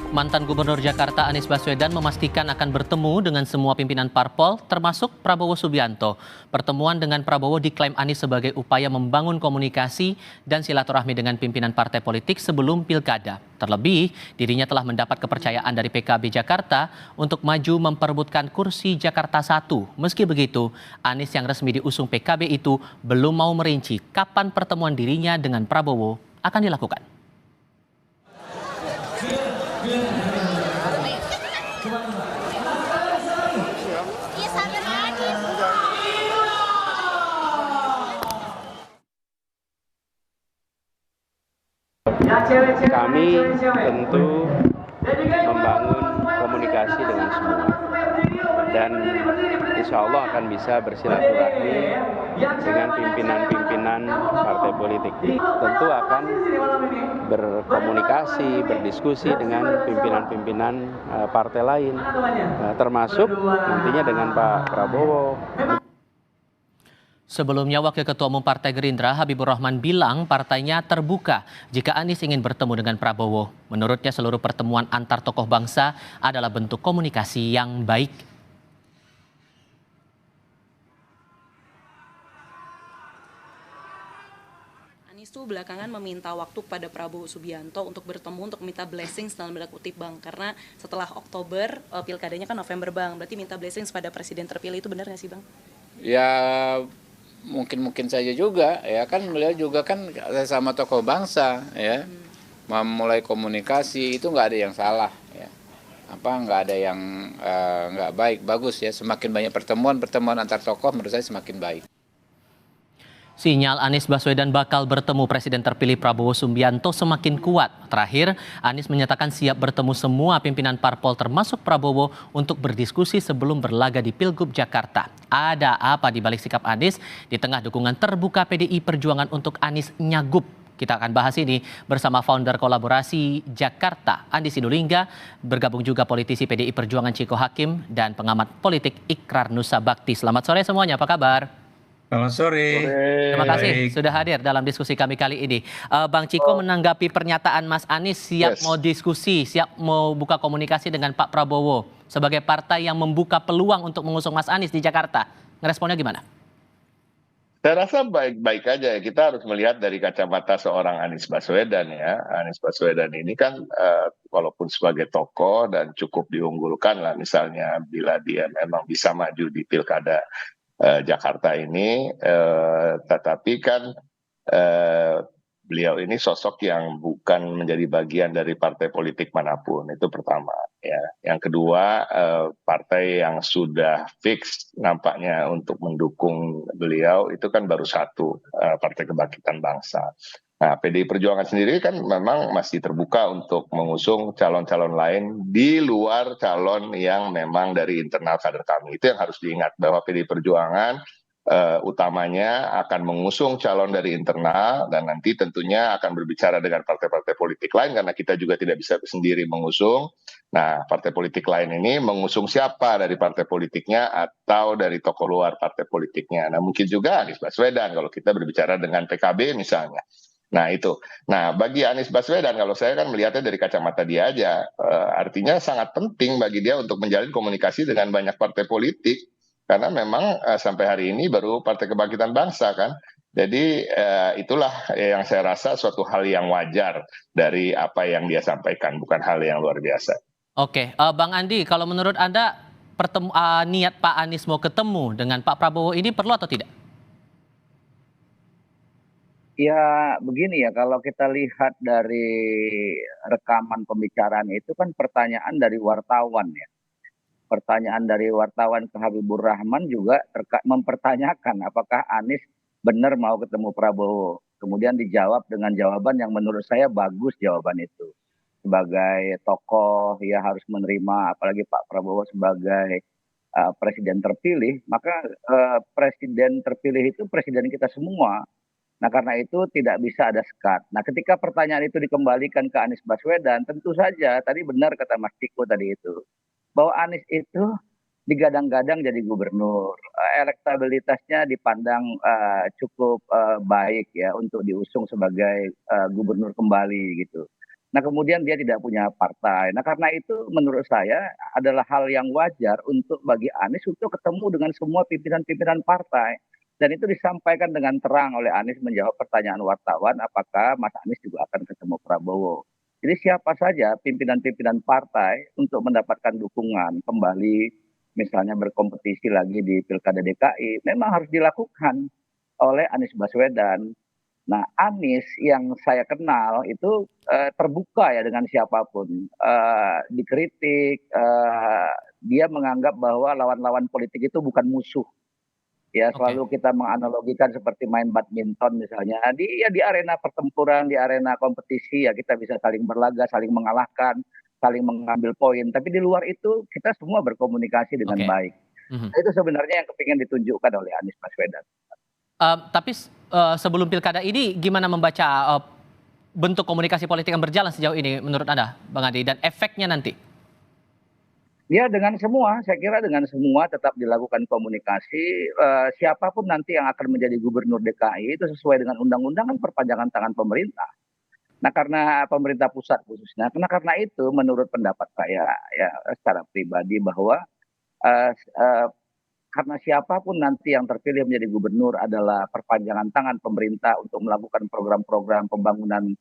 Mantan Gubernur Jakarta Anies Baswedan memastikan akan bertemu dengan semua pimpinan parpol, termasuk Prabowo Subianto. Pertemuan dengan Prabowo diklaim Anies sebagai upaya membangun komunikasi dan silaturahmi dengan pimpinan partai politik sebelum pilkada. Terlebih, dirinya telah mendapat kepercayaan dari PKB Jakarta untuk maju memperebutkan kursi Jakarta 1. Meski begitu, Anies yang resmi diusung PKB itu belum mau merinci kapan pertemuan dirinya dengan Prabowo akan dilakukan. Kami tentu membangun komunikasi dengan semua dan insya Allah akan bisa bersilaturahmi dengan pimpinan-pimpinan partai politik. Tentu akan berkomunikasi, berdiskusi dengan pimpinan-pimpinan partai lain, termasuk nantinya dengan Pak Prabowo. Sebelumnya, Wakil Ketua Umum Partai Gerindra Habibur Rahman bilang partainya terbuka jika Anies ingin bertemu dengan Prabowo. Menurutnya, seluruh pertemuan antar tokoh bangsa adalah bentuk komunikasi yang baik. Anies tuh belakangan meminta waktu kepada Prabowo Subianto untuk bertemu, untuk minta blessings dalam tanda kutip, Bang. Karena setelah Oktober, pilkadanya kan November, Bang. Berarti minta blessings pada presiden terpilih, itu benar nggak sih, Bang? Ya mungkin saja juga ya, kan beliau juga kan sama tokoh bangsa ya, memulai komunikasi itu nggak ada yang salah ya, nggak ada yang nggak baik, bagus ya, semakin banyak pertemuan antar tokoh menurut saya semakin baik. Sinyal Anies Baswedan bakal bertemu Presiden terpilih Prabowo Subianto semakin kuat. Terakhir, Anies menyatakan siap bertemu semua pimpinan parpol termasuk Prabowo untuk berdiskusi sebelum berlaga di Pilgub Jakarta. Ada apa di balik sikap Anies di tengah dukungan terbuka PDI Perjuangan untuk Anies Nyagup? Kita akan bahas ini bersama founder kolaborasi Jakarta, Andi Sinulinga, bergabung juga politisi PDI Perjuangan Ciko Hakim, dan pengamat politik Ikrar Nusa Bakti. Selamat sore semuanya, apa kabar? Selamat sore. Terima kasih sudah hadir dalam diskusi kami kali ini. Bang Ciko, menanggapi pernyataan Mas Anies siap mau diskusi, siap mau buka komunikasi dengan Pak Prabowo sebagai partai yang membuka peluang untuk mengusung Mas Anies di Jakarta. Ngeresponnya gimana? Saya rasa baik-baik aja. Kita harus melihat dari kacamata seorang Anies Baswedan ya. Anies Baswedan ini kan walaupun sebagai tokoh dan cukup diunggulkan lah, misalnya bila dia memang bisa maju di pilkada Jakarta ini, tetapi kan beliau ini sosok yang bukan menjadi bagian dari partai politik manapun, itu pertama ya. Yang kedua, partai yang sudah fix nampaknya untuk mendukung beliau itu kan baru satu, Partai Kebangkitan Bangsa. Nah, PDI Perjuangan sendiri kan memang masih terbuka untuk mengusung calon-calon lain di luar calon yang memang dari internal kader kami. Itu yang harus diingat, bahwa PDI Perjuangan utamanya akan mengusung calon dari internal dan nanti tentunya akan berbicara dengan partai-partai politik lain karena kita juga tidak bisa sendiri mengusung. Nah, partai politik lain ini mengusung siapa dari partai politiknya atau dari tokoh luar partai politiknya. Nah, mungkin juga Anies Baswedan kalau kita berbicara dengan PKB misalnya. Nah itu. Nah bagi Anies Baswedan, kalau saya kan melihatnya dari kacamata dia aja, artinya sangat penting bagi dia untuk menjalin komunikasi dengan banyak partai politik, karena memang sampai hari ini baru Partai Kebangkitan Bangsa kan. Jadi itulah yang saya rasa suatu hal yang wajar dari apa yang dia sampaikan, bukan hal yang luar biasa. Oke, Bang Andi, kalau menurut Anda niat Pak Anies mau ketemu dengan Pak Prabowo ini perlu atau tidak? Ya begini ya, kalau kita lihat dari rekaman pembicaraan itu kan pertanyaan dari wartawan ya. Pertanyaan dari wartawan ke Habibur Rahman juga mempertanyakan apakah Anies benar mau ketemu Prabowo. Kemudian dijawab dengan jawaban yang menurut saya bagus jawaban itu. Sebagai tokoh ya harus menerima, apalagi Pak Prabowo sebagai presiden terpilih, maka presiden terpilih itu presiden kita semua. Nah karena itu tidak bisa ada sekat. Nah ketika pertanyaan itu dikembalikan ke Anies Baswedan, tentu saja tadi benar kata Mas Ciko tadi itu, bahwa Anies itu digadang-gadang jadi gubernur, elektabilitasnya dipandang cukup baik ya untuk diusung sebagai gubernur kembali gitu. Nah, kemudian dia tidak punya partai. Nah, karena itu menurut saya adalah hal yang wajar untuk bagi Anies untuk ketemu dengan semua pimpinan-pimpinan partai. Dan itu disampaikan dengan terang oleh Anies menjawab pertanyaan wartawan apakah Mas Anies juga akan ketemu Prabowo. Jadi siapa saja pimpinan-pimpinan partai untuk mendapatkan dukungan kembali misalnya berkompetisi lagi di Pilkada DKI memang harus dilakukan oleh Anies Baswedan. Nah, Anies yang saya kenal itu terbuka ya dengan siapapun. Dikritik, dia menganggap bahwa lawan-lawan politik itu bukan musuh. Ya, Oke. selalu kita menganalogikan seperti main badminton misalnya. Di arena pertempuran, di arena kompetisi ya kita bisa saling berlaga, saling mengalahkan, saling mengambil poin. Tapi di luar itu kita semua berkomunikasi dengan Oke. baik. Mhm. Nah, itu sebenarnya yang kepingin ditunjukkan oleh Anies Baswedan. Tapi sebelum pilkada ini gimana membaca bentuk komunikasi politik yang berjalan sejauh ini menurut Anda, Bang Adi, dan efeknya nanti? Ya dengan semua, saya kira dengan semua tetap dilakukan komunikasi. Siapapun nanti yang akan menjadi gubernur DKI itu sesuai dengan undang-undang kan perpanjangan tangan pemerintah. Nah karena pemerintah pusat khususnya, karena itu menurut pendapat saya ya secara pribadi bahwa eh, eh, karena siapapun nanti yang terpilih menjadi gubernur adalah perpanjangan tangan pemerintah untuk melakukan program-program pembangunan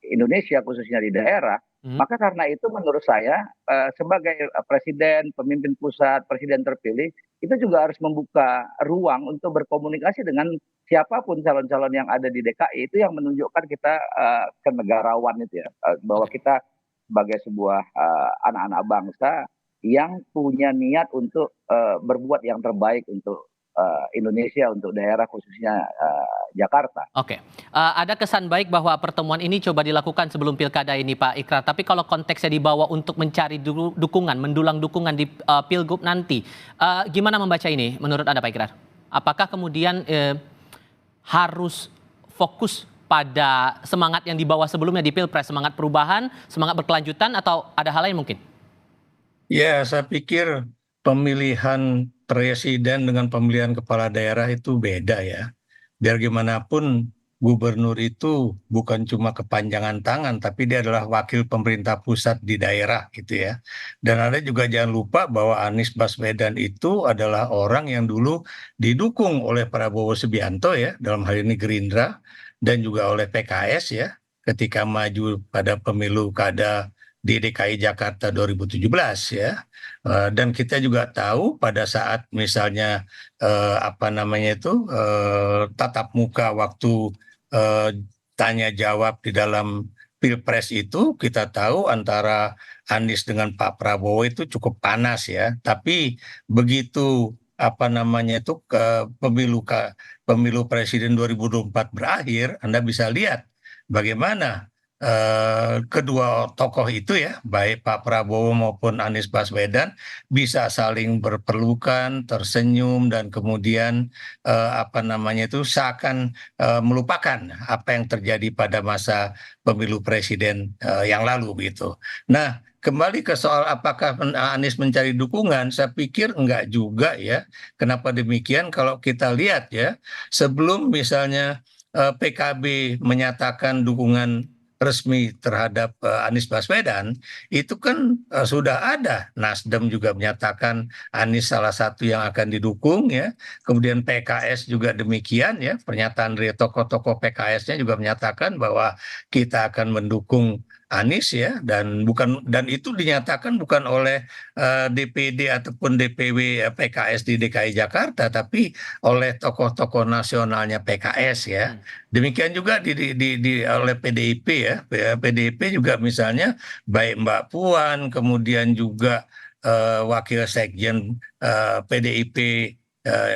Indonesia khususnya di daerah, Mhm. maka karena itu menurut saya sebagai presiden, pemimpin pusat, presiden terpilih itu juga harus membuka ruang untuk berkomunikasi dengan siapapun calon-calon yang ada di DKI itu yang menunjukkan kita kenegarawan itu ya, bahwa Oke. kita sebagai sebuah anak-anak bangsa yang punya niat untuk berbuat yang terbaik untuk Indonesia, untuk daerah khususnya Jakarta. Oke. Ada kesan baik bahwa pertemuan ini coba dilakukan sebelum pilkada ini, Pak Ikrar. Tapi kalau konteksnya dibawa untuk mencari dukungan, mendulang dukungan di pilgub nanti, gimana membaca ini menurut Anda, Pak Ikrar? Apakah kemudian harus fokus pada semangat yang dibawa sebelumnya di Pilpres, semangat perubahan, semangat berkelanjutan, atau ada hal lain mungkin? Ya, saya pikir pemilihan presiden dengan pemilihan kepala daerah itu beda ya. Biar gimana pun gubernur itu bukan cuma kepanjangan tangan, tapi dia adalah wakil pemerintah pusat di daerah gitu ya. Dan ada juga jangan lupa bahwa Anies Baswedan itu adalah orang yang dulu didukung oleh Prabowo Subianto ya, dalam hal ini Gerindra, dan juga oleh PKS ya, ketika maju pada pemilu kada di DKI Jakarta 2017 ya. Dan kita juga tahu pada saat misalnya apa namanya itu tatap muka waktu eh, tanya jawab di dalam Pilpres itu kita tahu antara Anies dengan Pak Prabowo itu cukup panas ya. Tapi begitu apa namanya itu pemilu presiden 2024 berakhir, Anda bisa lihat bagaimana kedua tokoh itu ya, baik Pak Prabowo maupun Anies Baswedan bisa saling berpelukan, tersenyum dan kemudian apa namanya itu seakan melupakan apa yang terjadi pada masa pemilu presiden yang lalu gitu. Nah, kembali ke soal apakah Anies mencari dukungan, saya pikir enggak juga ya. Kenapa demikian? Kalau kita lihat ya, sebelum misalnya PKB menyatakan dukungan resmi terhadap Anies Baswedan, itu kan sudah ada. Nasdem juga menyatakan Anies salah satu yang akan didukung ya. Kemudian PKS juga demikian ya. Pernyataan dari tokoh-tokoh PKS-nya juga menyatakan bahwa kita akan mendukung Anies ya, dan itu dinyatakan bukan oleh DPD ataupun DPW PKS di DKI Jakarta, tapi oleh tokoh-tokoh nasionalnya PKS ya. Hmm. Demikian juga oleh PDIP ya. PDIP juga misalnya baik Mbak Puan, kemudian juga Wakil Sekjen PDIP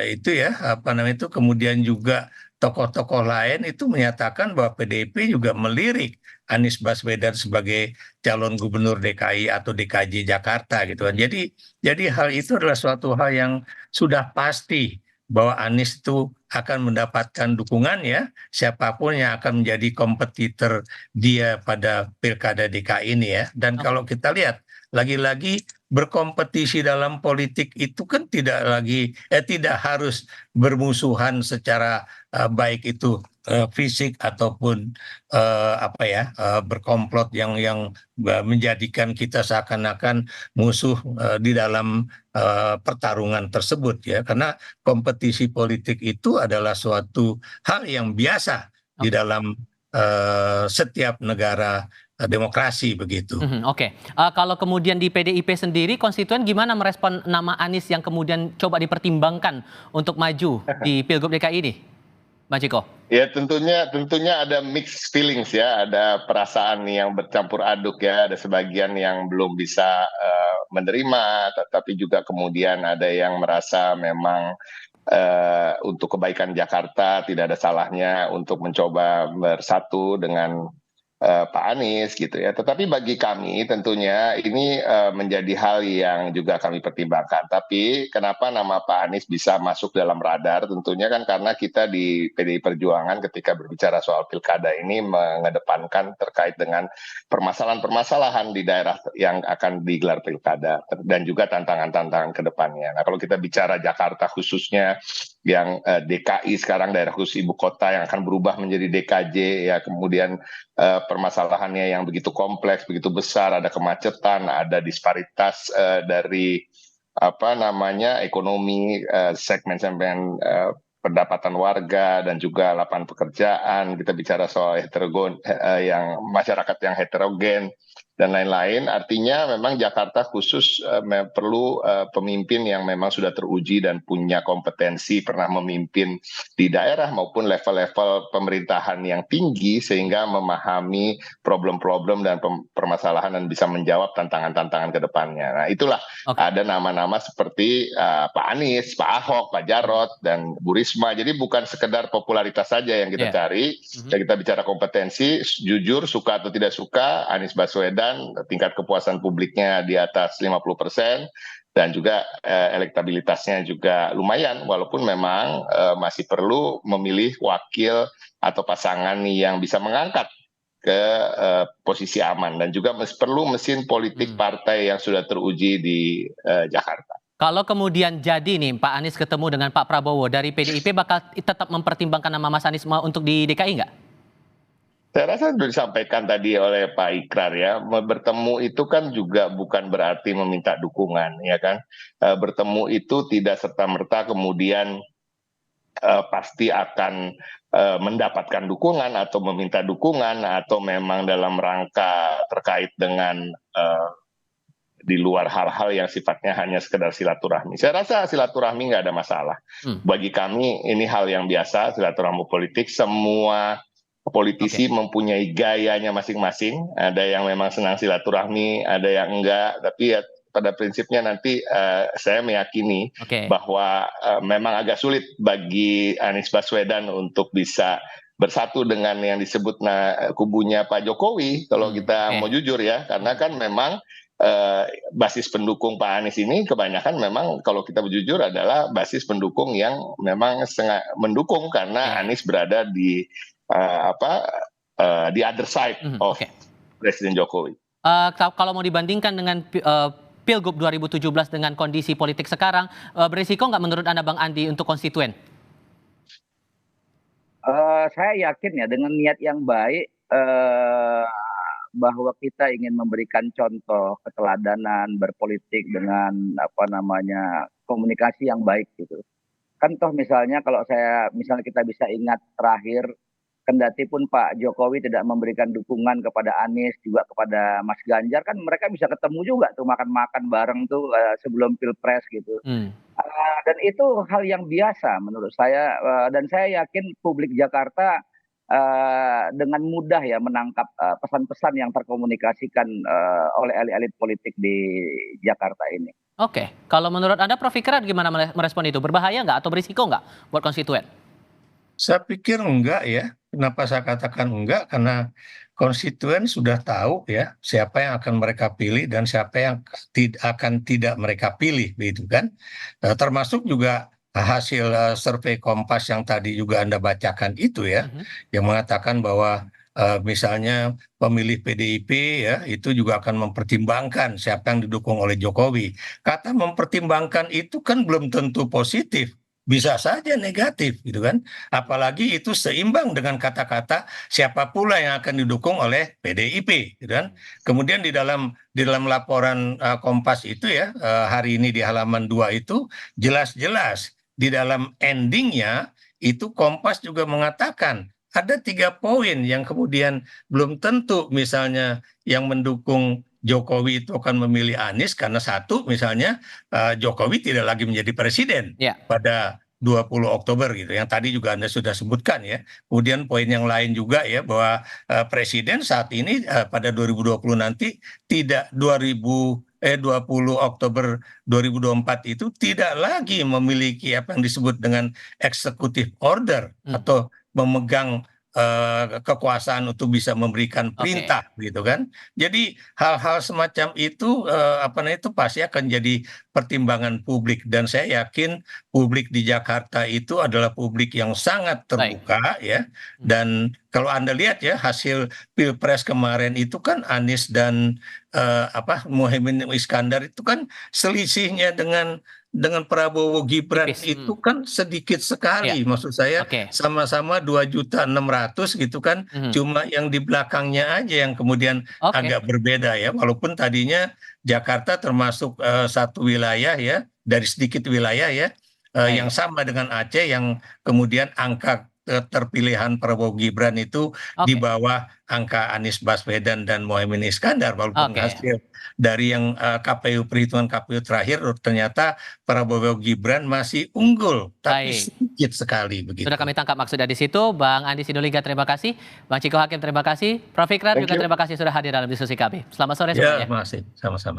itu ya, apa namanya itu, kemudian juga tokoh-tokoh lain itu menyatakan bahwa PDIP juga melirik Anies Baswedan sebagai calon gubernur DKI atau DKJ Jakarta gitu kan. Jadi hal itu adalah suatu hal yang sudah pasti bahwa Anies itu akan mendapatkan dukungan ya, siapapun yang akan menjadi kompetitor dia pada Pilkada DKI ini ya. Dan Oke. kalau kita lihat lagi-lagi berkompetisi dalam politik itu kan tidak harus bermusuhan secara baik itu fisik ataupun berkomplot yang menjadikan kita seakan-akan musuh di dalam pertarungan tersebut ya, karena kompetisi politik itu adalah suatu hal yang biasa di dalam setiap negara demokrasi begitu. Oke. Kalau kemudian di PDIP sendiri, konstituen gimana merespon nama Anies yang kemudian coba dipertimbangkan untuk maju di Pilgub DKI ini, Bang Ciko? Ya tentunya ada mixed feelings ya, ada perasaan yang bercampur aduk ya, ada sebagian yang belum bisa menerima, tetapi juga kemudian ada yang merasa memang untuk kebaikan Jakarta tidak ada salahnya untuk mencoba bersatu dengan Pak Anies gitu ya. Tetapi bagi kami tentunya ini menjadi hal yang juga kami pertimbangkan. Tapi kenapa nama Pak Anies bisa masuk dalam radar? Tentunya kan karena kita di PDI Perjuangan ketika berbicara soal pilkada ini mengedepankan terkait dengan permasalahan-permasalahan di daerah yang akan digelar pilkada dan juga tantangan-tantangan ke depannya. Nah, kalau kita bicara Jakarta khususnya yang DKI sekarang daerah khusus ibu kota yang akan berubah menjadi DKJ ya, kemudian permasalahannya yang begitu kompleks, begitu besar, ada kemacetan, ada disparitas dari ekonomi, segmen-segmen pendapatan warga dan juga lapangan pekerjaan. Kita bicara soal yang masyarakat yang heterogen dan lain-lain. Artinya memang Jakarta khusus perlu pemimpin yang memang sudah teruji dan punya kompetensi, pernah memimpin di daerah maupun level-level pemerintahan yang tinggi sehingga memahami problem-problem dan permasalahan dan bisa menjawab tantangan-tantangan ke depannya. Nah, itulah ada nama-nama seperti Pak Anies, Pak Ahok, Pak Jarot, dan Bu Risma. Jadi bukan sekedar popularitas saja yang kita cari. Kita bicara kompetensi, jujur, suka atau tidak suka, Anies Baswedan tingkat kepuasan publiknya di atas 50% dan juga elektabilitasnya juga lumayan, walaupun memang masih perlu memilih wakil atau pasangan yang bisa mengangkat ke posisi aman dan juga perlu mesin politik partai yang sudah teruji di Jakarta. Kalau kemudian jadi nih Pak Anies ketemu dengan Pak Prabowo, dari PDIP bakal tetap mempertimbangkan nama Mas Anies untuk di DKI nggak? Saya rasa sudah disampaikan tadi oleh Pak Ikrar ya, bertemu itu kan juga bukan berarti meminta dukungan ya kan. Bertemu itu tidak serta-merta kemudian pasti akan mendapatkan dukungan atau meminta dukungan atau memang dalam rangka terkait dengan di luar hal-hal yang sifatnya hanya sekedar silaturahmi. Saya rasa silaturahmi nggak ada masalah. Bagi kami ini hal yang biasa, silaturahmi politik. Semua politisi mempunyai gayanya masing-masing. Ada yang memang senang silaturahmi, ada yang enggak. Tapi ya pada prinsipnya nanti saya meyakini bahwa memang agak sulit bagi Anies Baswedan untuk bisa bersatu dengan yang disebut kubunya Pak Jokowi. Kalau kita mau jujur ya, karena kan memang basis pendukung Pak Anies ini kebanyakan memang kalau kita jujur adalah basis pendukung yang memang mendukung karena Anies berada di the other side of Presiden Jokowi. Kalau mau dibandingkan dengan Pilgub 2017 dengan kondisi politik sekarang, berisiko nggak menurut Anda Bang Andi untuk konstituen? Saya yakin ya dengan niat yang baik bahwa kita ingin memberikan contoh keteladanan berpolitik dengan komunikasi yang baik gitu. Kan toh misalnya kita bisa ingat terakhir kendati pun Pak Jokowi tidak memberikan dukungan kepada Anies juga kepada Mas Ganjar, kan mereka bisa ketemu juga tuh makan-makan bareng tuh sebelum Pilpres gitu. Dan itu hal yang biasa menurut saya, dan saya yakin publik Jakarta dengan mudah ya menangkap pesan-pesan yang terkomunikasikan oleh elit-elit politik di Jakarta ini. Oke, kalau menurut Anda Prof. Ikrar gimana merespon itu? Berbahaya nggak atau berisiko nggak buat konstituen? Saya pikir enggak ya. Kenapa saya katakan enggak? Karena konstituen sudah tahu ya siapa yang akan mereka pilih dan siapa yang akan tidak mereka pilih, begitu kan? Termasuk juga hasil survei Kompas yang tadi juga Anda bacakan itu ya, yang mengatakan bahwa misalnya pemilih PDIP ya itu juga akan mempertimbangkan siapa yang didukung oleh Jokowi. Kata mempertimbangkan itu kan belum tentu positif. Bisa saja negatif gitu kan. Apalagi itu seimbang dengan kata-kata siapa pula yang akan didukung oleh PDIP gitu kan. Kemudian di dalam laporan Kompas itu ya hari ini di halaman 2 itu jelas-jelas di dalam endingnya itu Kompas juga mengatakan ada 3 poin yang kemudian belum tentu misalnya yang mendukung Jokowi itu akan memilih Anies karena satu misalnya Jokowi tidak lagi menjadi presiden Ya. pada 20 Oktober gitu. Yang tadi juga Anda sudah sebutkan ya. Kemudian poin yang lain juga ya bahwa presiden saat ini pada 2020 nanti tidak 20 Oktober 2024 itu tidak lagi memiliki apa yang disebut dengan executive order atau memegang kekuasaan untuk bisa memberikan perintah gitu kan. Jadi hal-hal semacam itu apa namanya itu pasti akan jadi pertimbangan publik dan saya yakin publik di Jakarta itu adalah publik yang sangat terbuka ya. Dan kalau Anda lihat ya hasil Pilpres kemarin itu kan Anies dan Muhaimin Iskandar itu kan selisihnya dengan Prabowo Gibran itu kan sedikit sekali. Maksud saya sama-sama 2.600.000 gitu kan. Cuma yang di belakangnya aja yang kemudian agak berbeda ya. Walaupun tadinya Jakarta termasuk satu wilayah ya dari sedikit wilayah ya yang sama dengan Aceh yang kemudian angka terpilihan Prabowo Gibran itu di bawah angka Anies Baswedan dan Muhaimin Iskandar walaupun hasil dari yang perhitungan KPU terakhir ternyata Prabowo Gibran masih unggul tapi sedikit sekali begitu. Sudah kami tangkap maksudnya di situ. Bang Andi Sinulinga terima kasih, Bang Ciko Hakim terima kasih, Prof Ikrar juga terima kasih sudah hadir dalam diskusi kami. Selamat sore semuanya. Ya, terima kasih. Sama-sama.